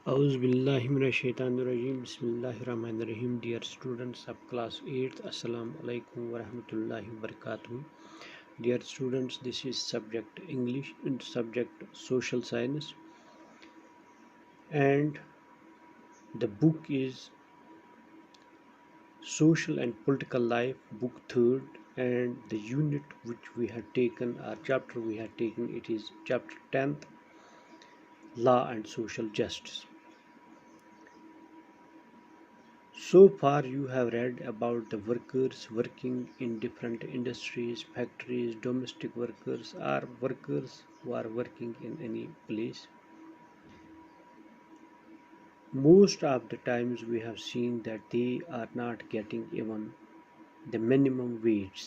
اعوذ باللہ من الشیطان الرجیم بسم اللہ الرحمن الرحیم ڈیئر اسٹوڈنٹس آف کلاس 8 السلام علیکم ورحمۃ اللہ وبرکاتہ. Dear students, this is subject English and subject social science and the book is Social and Political Life, book 3rd, and the unit which we have taken or chapter we have taken, it is chapter 10th, Law and Social Justice. So far you have read about the workers working in different industries, factories, domestic workers or workers who are working in any place. Most of the times we have seen that they are not getting even the minimum wage,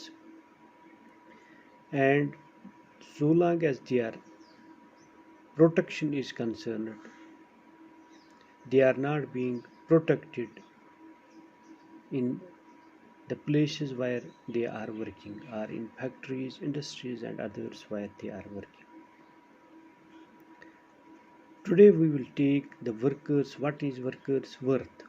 and so long as their protection is concerned, they are not being protected in the places where they are working, or in factories, industries and others where they are working. Today we will take the workers, what is workers worth.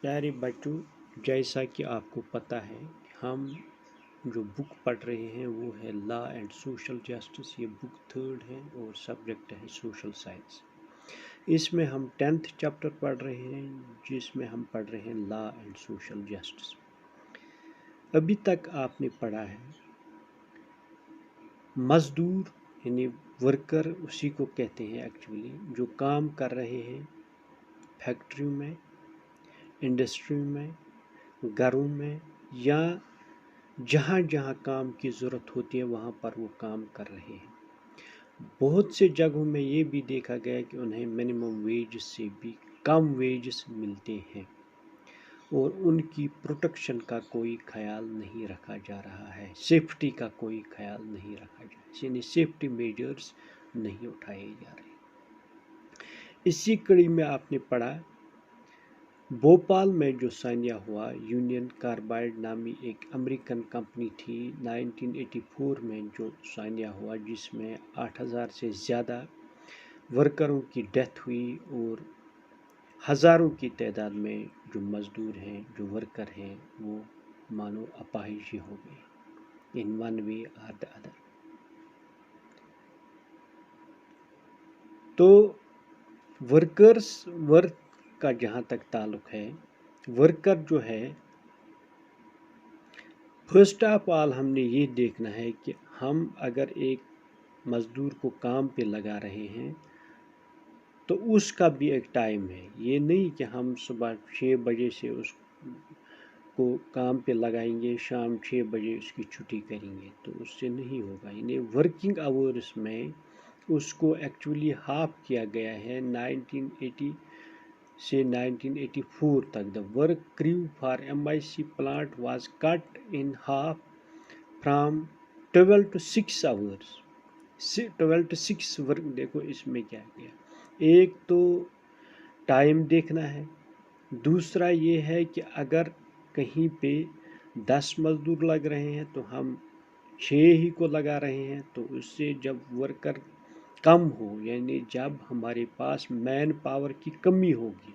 پیارے بچوں, جیسا کہ آپ کو پتہ ہے ہم جو بک پڑھ رہے ہیں وہ ہے لا اینڈ سوشل جسٹس. یہ بک 3rd ہے اور سبجیکٹ ہے سوشل سائنس. اس میں ہم 10th چیپٹر پڑھ رہے ہیں جس میں ہم پڑھ رہے ہیں لا اینڈ سوشل جسٹس. ابھی تک آپ نے پڑھا ہے مزدور یعنی ورکر, اسی کو کہتے ہیں ایکچولی, جو کام کر رہے ہیں فیکٹریوں میں, انڈسٹری میں, گھروں میں, یا جہاں جہاں کام کی ضرورت ہوتی ہے وہاں پر وہ کام کر رہے ہیں. بہت سے جگہوں میں یہ بھی دیکھا گیا کہ انہیں منیمم ویج سے بھی کم ویجز ملتے ہیں اور ان کی پروٹیکشن کا کوئی خیال نہیں رکھا جا رہا ہے, سیفٹی کا کوئی خیال نہیں رکھا جا رہا ہے, یعنی سیفٹی میجرز نہیں اٹھائے جا رہے. اسی کڑی میں آپ نے پڑھا بھوپال میں جو سانحہ ہوا, یونین کاربائڈ نامی ایک امریکن کمپنی تھی, 1984 میں جو سانحہ ہوا جس میں 8000 سے زیادہ ورکروں کی ڈیتھ ہوئی اور ہزاروں کی تعداد میں جو مزدور ہیں, جو ورکر ہیں, وہ مانو اپاہج ہو گئے ان ون وے اور دی ادر. تو ورکرز ورک کا جہاں تک تعلق ہے, ورکر جو ہے, فرسٹ آف آل ہم نے یہ دیکھنا ہے کہ ہم اگر ایک مزدور کو کام پہ لگا رہے ہیں تو اس کا بھی ایک ٹائم ہے. یہ نہیں کہ ہم صبح 6 بجے سے اس کو کام پہ لگائیں گے, شام 6 بجے اس کی چھٹی کریں گے, تو اس سے نہیں ہوگا. یعنی ورکنگ آورس میں اس کو ایکچولی ہاف کیا گیا ہے. 1980 سے 1984 تک the work crew for MIC plant was cut in half from 12 to 6 hours. 12 to 6 work. دیکھو اس میں کیا گیا, ایک تو ٹائم دیکھنا ہے, دوسرا یہ ہے کہ اگر کہیں پہ 10 مزدور لگ رہے ہیں تو ہم 6 ہی کو لگا رہے ہیں, تو اس سے جب ورکر کم ہو, یعنی جب ہمارے پاس مین پاور کی کمی ہوگی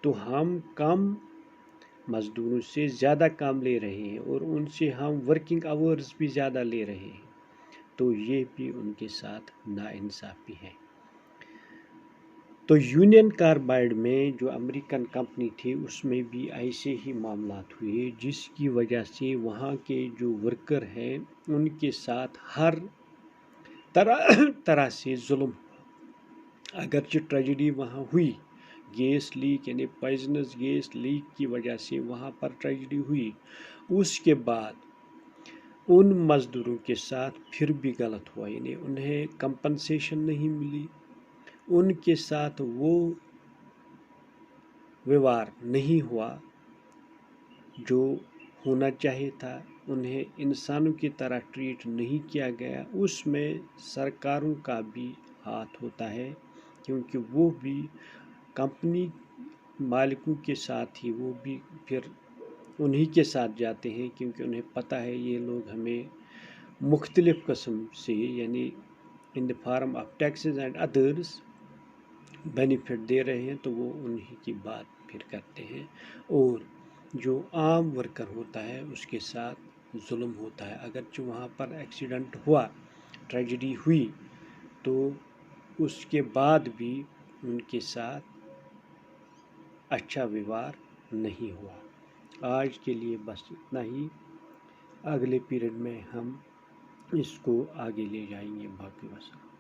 تو ہم کم مزدوروں سے زیادہ کام لے رہے ہیں اور ان سے ہم ورکنگ آورز بھی زیادہ لے رہے ہیں, تو یہ بھی ان کے ساتھ ناانصافی ہے. تو یونین کاربائڈ میں جو امریکن کمپنی تھی اس میں بھی ایسے ہی معاملات ہوئے, جس کی وجہ سے وہاں کے جو ورکر ہیں ان کے ساتھ ہر طرح سے ظلم ہوا. اگرچہ ٹریجڈی وہاں ہوئی, گیس لیک یعنی پوائزنس گیس لیک کی وجہ سے وہاں پر ٹریجڈی ہوئی, اس کے بعد ان مزدوروں کے ساتھ پھر بھی غلط ہوا, یعنی انہیں کمپنسیشن نہیں ملی, ان کے ساتھ وہ ویوہار نہیں ہوا جو ہونا چاہیے تھا, انہیں انسانوں کی طرح ٹریٹ نہیں کیا گیا. اس میں سرکاروں کا بھی ہاتھ ہوتا ہے کیونکہ وہ بھی کمپنی مالکوں کے ساتھ ہی وہ بھی پھر انہی کے ساتھ جاتے ہیں, کیونکہ انہیں پتہ ہے یہ لوگ ہمیں مختلف قسم سے یعنی in the form of taxes and others benefit دے رہے ہیں تو وہ انہی کی بات پھر کرتے ہیں، اور جو عام ورکر ہوتا ہے اس کے ساتھ ظلم ہوتا ہے۔ اگرچہ وہاں پر ایکسیڈنٹ ہوا، ٹریجڈی ہوئی، تو اس کے بعد بھی ان کے ساتھ اچھا ویوہار نہیں ہوا۔ آج کے لیے بس اتنا ہی، اگلے پیریڈ میں ہم اس کو آگے لے جائیں گے۔ باقی وسلام۔